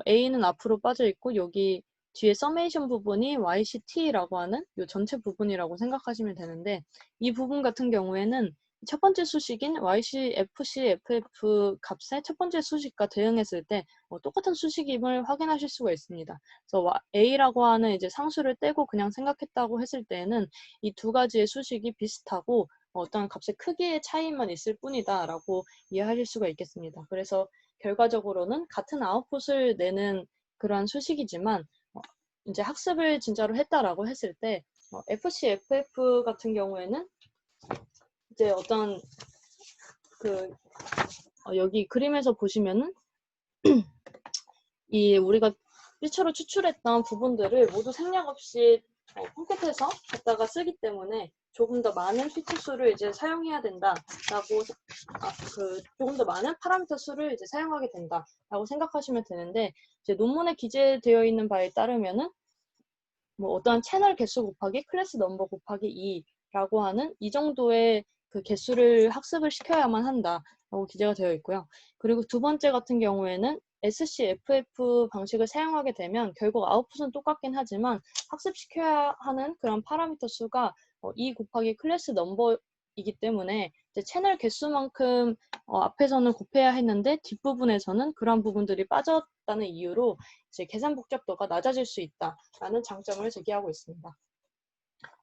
A는 앞으로 빠져 있고 여기 뒤에 서메이션 부분이 YCT라고 하는 이 전체 부분이라고 생각하시면 되는데 이 부분 같은 경우에는 첫 번째 수식인 YCFCFF 값의 첫 번째 수식과 대응했을 때 똑같은 수식임을 확인하실 수가 있습니다. 그래서 A라고 하는 이제 상수를 떼고 그냥 생각했다고 했을 때에는 이 두 가지의 수식이 비슷하고 어떤 값의 크기의 차이만 있을 뿐이다라고 이해하실 수가 있겠습니다. 그래서 결과적으로는 같은 아웃풋을 내는 그러한 수식이지만 이제 학습을 진짜로 했다라고 했을 때 FCFF 같은 경우에는 이제 어떤 여기 그림에서 보시면은 이 우리가 삐처로 추출했던 부분들을 모두 생략 없이 홈켓에서 갖다가 쓰기 때문에 조금 더 많은 피치 수를 이제 사용해야 된다라고 조금 더 많은 파라미터 수를 이제 사용하게 된다라고 생각하시면 되는데 이제 논문에 기재되어 있는 바에 따르면은 뭐 어떠한 채널 개수 곱하기 클래스 넘버 곱하기 2라고 하는 이 정도의 그 개수를 학습을 시켜야만 한다라고 기재가 되어 있고요. 그리고 두 번째 같은 경우에는 SCFF 방식을 사용하게 되면 결국 아웃풋은 똑같긴 하지만 학습시켜야 하는 그런 파라미터 수가 2 곱하기 클래스 넘버이기 때문에 이제 채널 개수만큼 앞에서는 곱해야 했는데 뒷부분에서는 그런 부분들이 빠졌다는 이유로 이제 계산 복잡도가 낮아질 수 있다라는 장점을 제기하고 있습니다.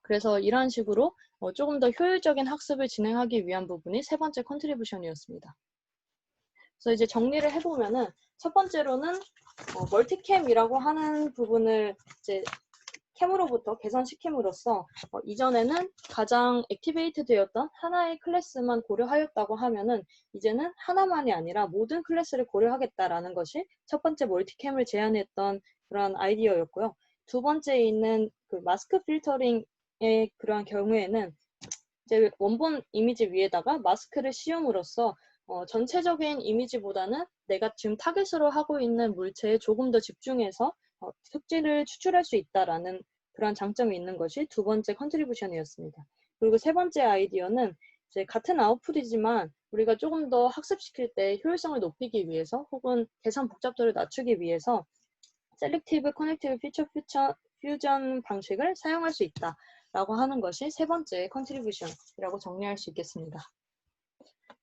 그래서 이러한 식으로 조금 더 효율적인 학습을 진행하기 위한 부분이 세 번째 컨트리뷰션이었습니다. 그래서 이제 정리를 해보면은 첫 번째로는 멀티캠이라고 하는 부분을 이제 캠으로부터 개선시킴으로써 이전에는 가장 액티베이트 되었던 하나의 클래스만 고려하였다고 하면은 이제는 하나만이 아니라 모든 클래스를 고려하겠다라는 것이 첫 번째 멀티캠을 제안했던 그런 아이디어였고요. 두 번째에 있는 그 마스크 필터링의 그러한 경우에는 이제 원본 이미지 위에다가 마스크를 씌움으로써 전체적인 이미지보다는 내가 지금 타겟으로 하고 있는 물체에 조금 더 집중해서 특징을 추출할 수 있다라는 그런 장점이 있는 것이 두 번째 컨트리뷰션이었습니다. 그리고 세 번째 아이디어는 이제 같은 아웃풋이지만 우리가 조금 더 학습시킬 때 효율성을 높이기 위해서 혹은 계산 복잡도를 낮추기 위해서 셀렉티브 커넥티브 피처 퓨전 방식을 사용할 수 있다라고 하는 것이 세 번째 컨트리뷰션이라고 정리할 수 있겠습니다.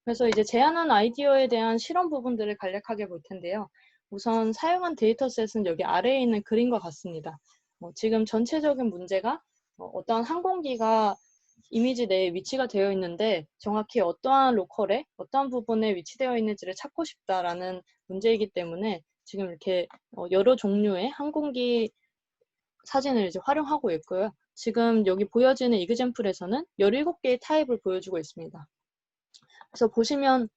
그래서 이제 제안한 아이디어에 대한 실험 부분들을 간략하게 볼 텐데요. 우선 사용한 데이터셋은 여기 아래에 있는 그림과 같습니다. 지금 전체적인 문제가 어떠한 항공기가 이미지 내에 위치가 되어 있는데 정확히 어떠한 로컬에 어떠한 부분에 위치되어 있는지를 찾고 싶다라는 문제이기 때문에 지금 이렇게 여러 종류의 항공기 사진을 이제 활용하고 있고요. 지금 여기 보여지는 이그젬플에서는 17개의 타입을 보여주고 있습니다. 그래서 보시면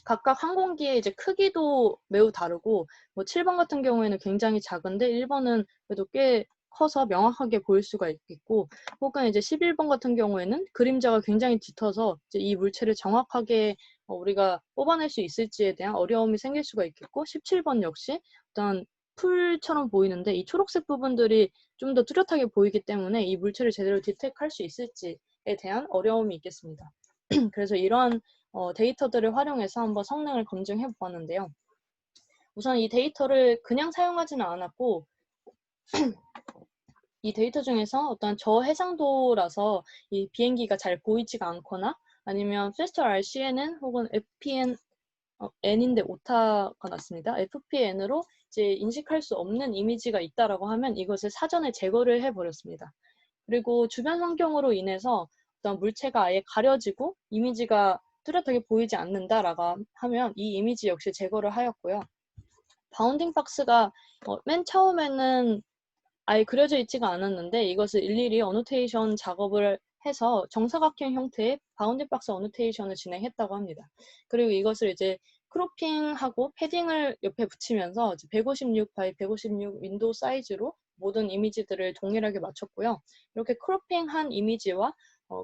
각각 항공기의 이제 크기도 매우 다르고 뭐 7번 같은 경우에는 굉장히 작은데 1번은 그래도 꽤 커서 명확하게 보일 수가 있고 혹은 이제 11번 같은 경우에는 그림자가 굉장히 짙어서 이제 이 물체를 정확하게 우리가 뽑아낼 수 있을지에 대한 어려움이 생길 수가 있겠고 17번 역시 어떤 풀처럼 보이는데 이 초록색 부분들이 좀 더 뚜렷하게 보이기 때문에 이 물체를 제대로 디텍할 수 있을지에 대한 어려움이 있겠습니다. 그래서 이러한 데이터들을 활용해서 한번 성능을 검증해 보았는데요. 우선 이 데이터를 그냥 사용하지는 않았고 이 데이터 중에서 어떤 저해상도라서 이 비행기가 잘 보이지가 않거나 아니면 Faster RCNN 혹은 FPN n인데 오타가 났습니다. fpn으로 이제 인식할 수 없는 이미지가 있다라고 하면 이것을 사전에 제거를 해버렸습니다. 그리고 주변 환경으로 인해서 어떤 물체가 아예 가려지고 이미지가 뚜렷하게 보이지 않는다라고 하면 이 이미지 역시 제거를 하였고요. 바운딩 박스가 맨 처음에는 아예 그려져 있지가 않았는데 이것을 일일이 어노테이션 작업을 해서 정사각형 형태의 바운딩 박스 어노테이션을 진행했다고 합니다. 그리고 이것을 이제 크로핑하고 패딩을 옆에 붙이면서 156 바이 156 윈도우 사이즈로 모든 이미지들을 동일하게 맞췄고요. 이렇게 크로핑한 이미지와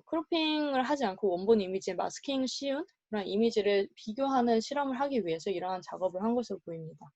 크로핑을 하지 않고 원본 이미지에 마스킹 쉬운 그런 이미지를 비교하는 실험을 하기 위해서 이러한 작업을 한 것으로 보입니다.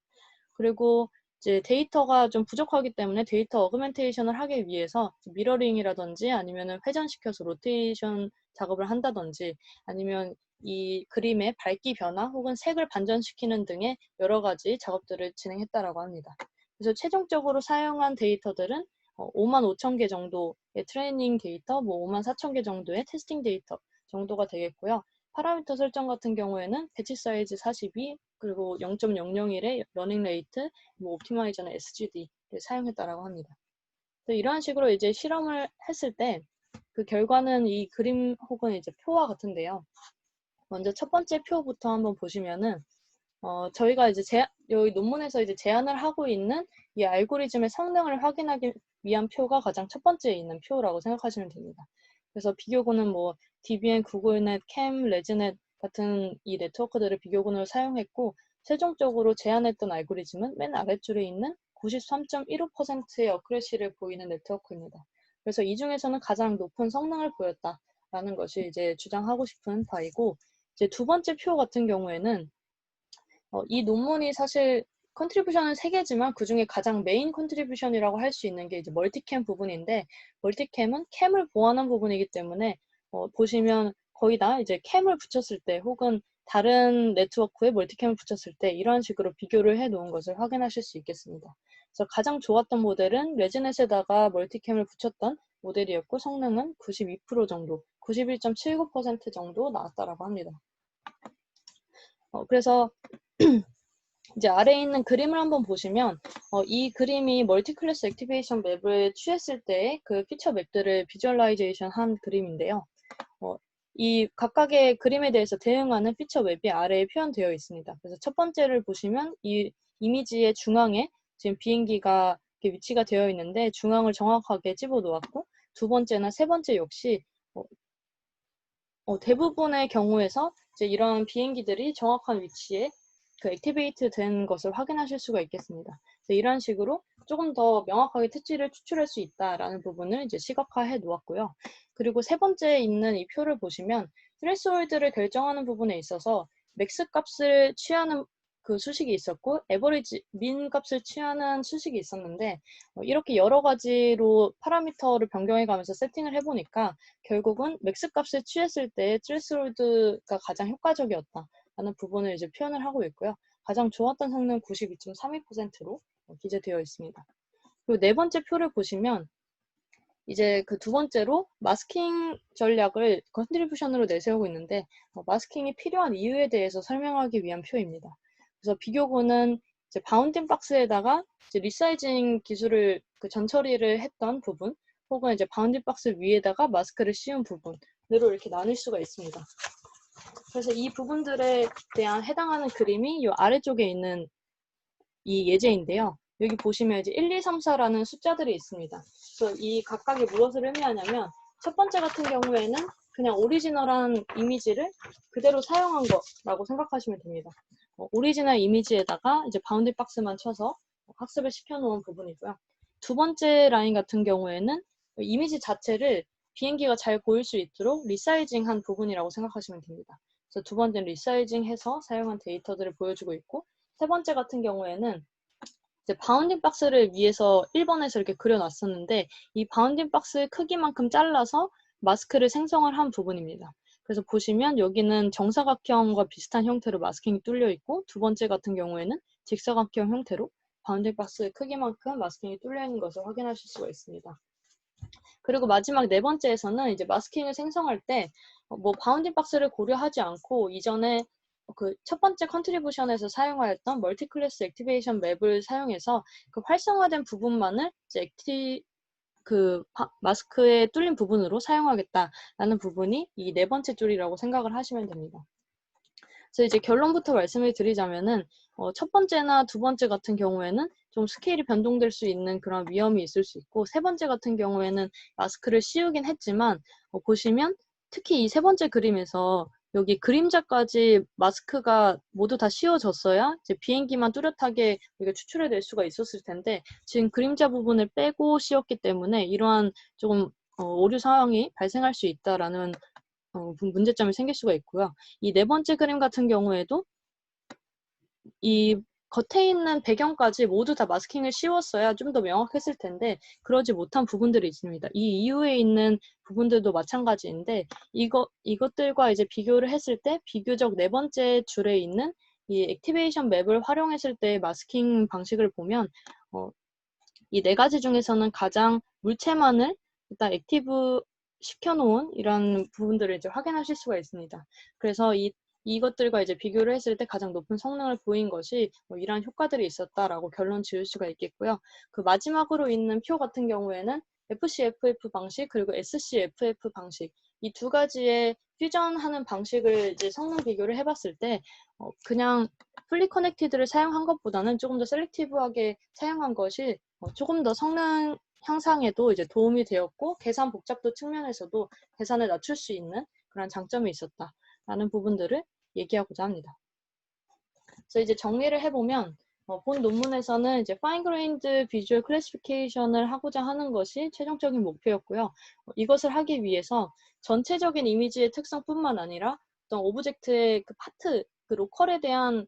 그리고 이제 데이터가 좀 부족하기 때문에 데이터 어그멘테이션을 하기 위해서 미러링이라든지 아니면은 회전시켜서 로테이션 작업을 한다든지 아니면 이 그림의 밝기 변화 혹은 색을 반전시키는 등의 여러 가지 작업들을 진행했다라고 합니다. 그래서 최종적으로 사용한 데이터들은 55,000개 정도의 트레이닝 데이터, 54,000개 정도의 테스팅 데이터 정도가 되겠고요. 파라미터 설정 같은 경우에는 배치 사이즈 42, 그리고 0.001의 러닝 레이트, 옵티마이저는 SGD를 사용했다라고 합니다. 이러한 식으로 이제 실험을 했을 때 그 결과는 이 그림 혹은 이제 표와 같은데요. 먼저 첫 번째 표부터 한번 보시면은 저희가 이제 여기 논문에서 이제 제안을 하고 있는 이 알고리즘의 성능을 확인하기 위한 표가 가장 첫 번째에 있는 표라고 생각하시면 됩니다. 그래서 비교군은 뭐 DBN, 구글넷, 캠, 레즈넷 같은 이 네트워크들을 비교군으로 사용했고 최종적으로 제안했던 알고리즘은 맨 아래줄에 있는 93.15%의 어크레시를 보이는 네트워크입니다. 그래서 이 중에서는 가장 높은 성능을 보였다라는 것이 이제 주장하고 싶은 바이고 이제 두 번째 표 같은 경우에는 이 논문이 사실 컨트리뷰션은 3개지만 그중에 가장 메인 컨트리뷰션이라고 할 수 있는 게 이제 멀티캠 부분인데 멀티캠은 캠을 보완한 부분이기 때문에 보시면 거의 다 이제 캠을 붙였을 때 혹은 다른 네트워크에 멀티캠을 붙였을 때 이런 식으로 비교를 해 놓은 것을 확인하실 수 있겠습니다. 그래서 가장 좋았던 모델은 레즈넷에다가 멀티캠을 붙였던 모델이었고 성능은 92% 정도, 91.79% 정도 나왔다라고 합니다. 그래서 이제 아래에 있는 그림을 한번 보시면 이 그림이 멀티클래스 액티베이션 맵을 취했을 때 그 피처 맵들을 비주얼라이제이션 한 그림인데요. 이 각각의 그림에 대해서 대응하는 피처 맵이 아래에 표현되어 있습니다. 그래서 첫 번째를 보시면 이 이미지의 중앙에 지금 비행기가 이렇게 위치가 되어 있는데 중앙을 정확하게 집어 놓았고 두 번째나 세 번째 역시 대부분의 경우에서 이제 이런 비행기들이 정확한 위치에 그 액티베이트 된 것을 확인하실 수가 있겠습니다. 이런 식으로 조금 더 명확하게 특징을 추출할 수 있다라는 부분을 이제 시각화해 놓았고요. 그리고 세 번째에 있는 이 표를 보시면 스레스홀드를 결정하는 부분에 있어서 맥스 값을 취하는 그 수식이 있었고 에버리지 민 값을 취하는 수식이 있었는데 이렇게 여러 가지로 파라미터를 변경해 가면서 세팅을 해보니까 결국은 맥스 값을 취했을 때 스레스홀드가 가장 효과적이었다라는 부분을 이제 표현을 하고 있고요. 가장 좋았던 성능 92.32%로 기재되어 있습니다. 그리고 네 번째 표를 보시면 이제 그 두 번째로 마스킹 전략을 컨트리뷰션으로 내세우고 있는데 마스킹이 필요한 이유에 대해서 설명하기 위한 표입니다. 그래서 비교군은 이제 바운딩 박스에다가 이제 리사이징 기술을 그 전처리를 했던 부분 혹은 이제 바운딩 박스 위에다가 마스크를 씌운 부분으로 이렇게 나눌 수가 있습니다. 그래서 이 부분들에 대한 해당하는 그림이 이 아래쪽에 있는 이 예제인데요. 여기 보시면 이제 1, 2, 3, 4라는 숫자들이 있습니다. 그래서 이 각각이 무엇을 의미하냐면 첫 번째 같은 경우에는 그냥 오리지널한 이미지를 그대로 사용한 거라고 생각하시면 됩니다. 오리지널 이미지에다가 이제 바운딩 박스만 쳐서 학습을 시켜놓은 부분이고요. 두 번째 라인 같은 경우에는 이미지 자체를 비행기가 잘 보일 수 있도록 리사이징한 부분이라고 생각하시면 됩니다. 그래서 두 번째는 리사이징해서 사용한 데이터들을 보여주고 있고 세 번째 같은 경우에는 이제 바운딩 박스를 위해서 1번에서 이렇게 그려놨었는데 이 바운딩 박스의 크기만큼 잘라서 마스크를 생성을 한 부분입니다. 그래서 보시면 여기는 정사각형과 비슷한 형태로 마스킹이 뚫려 있고 두 번째 같은 경우에는 직사각형 형태로 바운딩 박스의 크기만큼 마스킹이 뚫려 있는 것을 확인하실 수가 있습니다. 그리고 마지막 네 번째에서는 이제 마스킹을 생성할 때 뭐 바운딩 박스를 고려하지 않고 이전에 그 첫 번째 컨트리뷰션에서 사용하였던 멀티 클래스 액티베이션 맵을 사용해서 그 활성화된 부분만을 이제 마스크에 뚫린 부분으로 사용하겠다라는 부분이 이 네 번째 줄이라고 생각을 하시면 됩니다. 그래서 이제 결론부터 말씀을 드리자면은 첫 번째나 두 번째 같은 경우에는 좀 스케일이 변동될 수 있는 그런 위험이 있을 수 있고, 세 번째 같은 경우에는 마스크를 씌우긴 했지만 보시면 특히 이 세 번째 그림에서 여기 그림자까지 마스크가 모두 다 씌워졌어야 이제 비행기만 뚜렷하게 우리가 추출해낼 수가 있었을 텐데, 지금 그림자 부분을 빼고 씌웠기 때문에 이러한 조금 오류 상황이 발생할 수 있다라는 문제점이 생길 수가 있고요. 이 네 번째 그림 같은 경우에도 이 겉에 있는 배경까지 모두 다 마스킹을 씌웠어야 좀 더 명확했을 텐데 그러지 못한 부분들이 있습니다. 이 이후에 있는 부분들도 마찬가지인데 이것들과 이제 비교를 했을 때 비교적 네 번째 줄에 있는 이 액티베이션 맵을 활용했을 때 마스킹 방식을 보면 이 네 가지 중에서는 가장 물체만을 일단 액티브 시켜놓은 이런 부분들을 이제 확인하실 수가 있습니다. 그래서 이것들과 이제 비교를 했을 때 가장 높은 성능을 보인 것이 이러한 효과들이 있었다라고 결론 지을 수가 있겠고요. 그 마지막으로 있는 표 같은 경우에는 FCFF 방식 그리고 SCFF 방식 이 두 가지의 퓨전하는 방식을 이제 성능 비교를 해봤을 때 그냥 풀리 커넥티드를 사용한 것보다는 조금 더 셀렉티브하게 사용한 것이 조금 더 성능 향상에도 이제 도움이 되었고 계산 복잡도 측면에서도 계산을 낮출 수 있는 그런 장점이 있었다라는 부분들을 얘기하고자 합니다. 그래서 이제 정리를 해보면 본 논문에서는 이제 fine-grained visual classification을 하고자 하는 것이 최종적인 목표였고요. 이것을 하기 위해서 전체적인 이미지의 특성뿐만 아니라 어떤 오브젝트의 그 파트, 그 로컬에 대한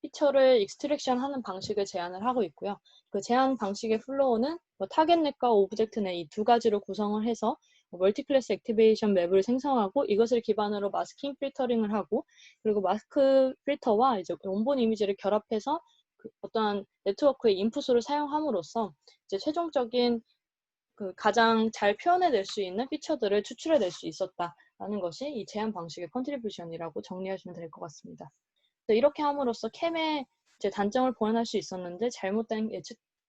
피처를 익스트랙션하는 방식을 제안을 하고 있고요. 그 제안 방식의 플로우는 타겟넷과 오브젝트넷 이 두 가지로 구성을 해서 멀티클래스 액티베이션 맵을 생성하고 이것을 기반으로 마스킹 필터링을 하고 그리고 마스크 필터와 이제 원본 이미지를 결합해서 어떠한 네트워크의 인풋으로 사용함으로써 이제 최종적인 가장 잘 표현해낼 수 있는 피처들을 추출해낼 수 있었다라는 것이 이 제안 방식의 컨트리뷰션이라고 정리하시면 될 것 같습니다. 이렇게 함으로써 캠의 이제 단점을 보완할 수 있었는데 잘못된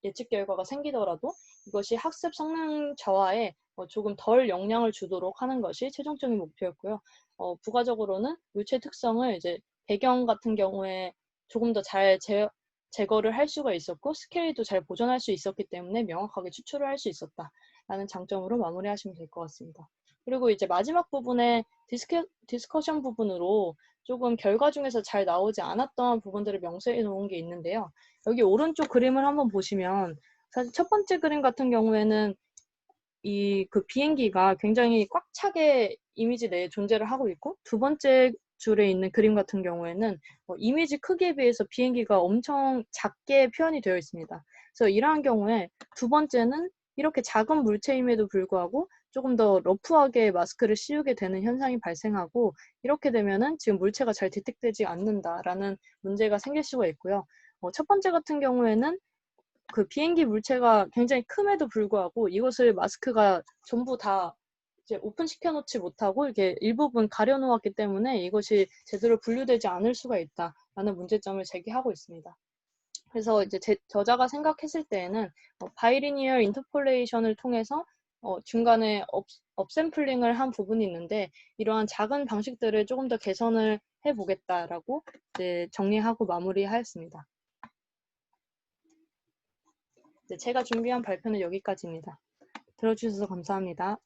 예측 결과가 생기더라도 이것이 학습 성능 저하에 조금 덜 영향을 주도록 하는 것이 최종적인 목표였고요. 부가적으로는 물체 특성을 이제 배경 같은 경우에 조금 더 잘 제거를 할 수가 있었고 스케일도 잘 보존할 수 있었기 때문에 명확하게 추출을 할 수 있었다라는 장점으로 마무리하시면 될 것 같습니다. 그리고 이제 마지막 부분에 디스커션 부분으로 조금 결과 중에서 잘 나오지 않았던 부분들을 명시해 놓은 게 있는데요. 여기 오른쪽 그림을 한번 보시면 사실 첫 번째 그림 같은 경우에는 그 비행기가 굉장히 꽉 차게 이미지 내에 존재를 하고 있고 두 번째 줄에 있는 그림 같은 경우에는 이미지 크기에 비해서 비행기가 엄청 작게 표현이 되어 있습니다. 그래서 이러한 경우에 두 번째는 이렇게 작은 물체임에도 불구하고 조금 더 러프하게 마스크를 씌우게 되는 현상이 발생하고 이렇게 되면은 지금 물체가 잘 디텍되지 않는다라는 문제가 생길 수가 있고요. 첫 번째 같은 경우에는 그 비행기 물체가 굉장히 큼에도 불구하고 이것을 마스크가 전부 다 이제 오픈시켜 놓지 못하고 이렇게 일부분 가려 놓았기 때문에 이것이 제대로 분류되지 않을 수가 있다라는 문제점을 제기하고 있습니다. 그래서 이제 저자가 생각했을 때에는 바이리니얼 인터폴레이션을 통해서 중간에 업샘플링을 한 부분이 있는데 이러한 작은 방식들을 조금 더 개선을 해보겠다라고 이제 정리하고 마무리하였습니다. 제가 준비한 발표는 여기까지입니다. 들어주셔서 감사합니다.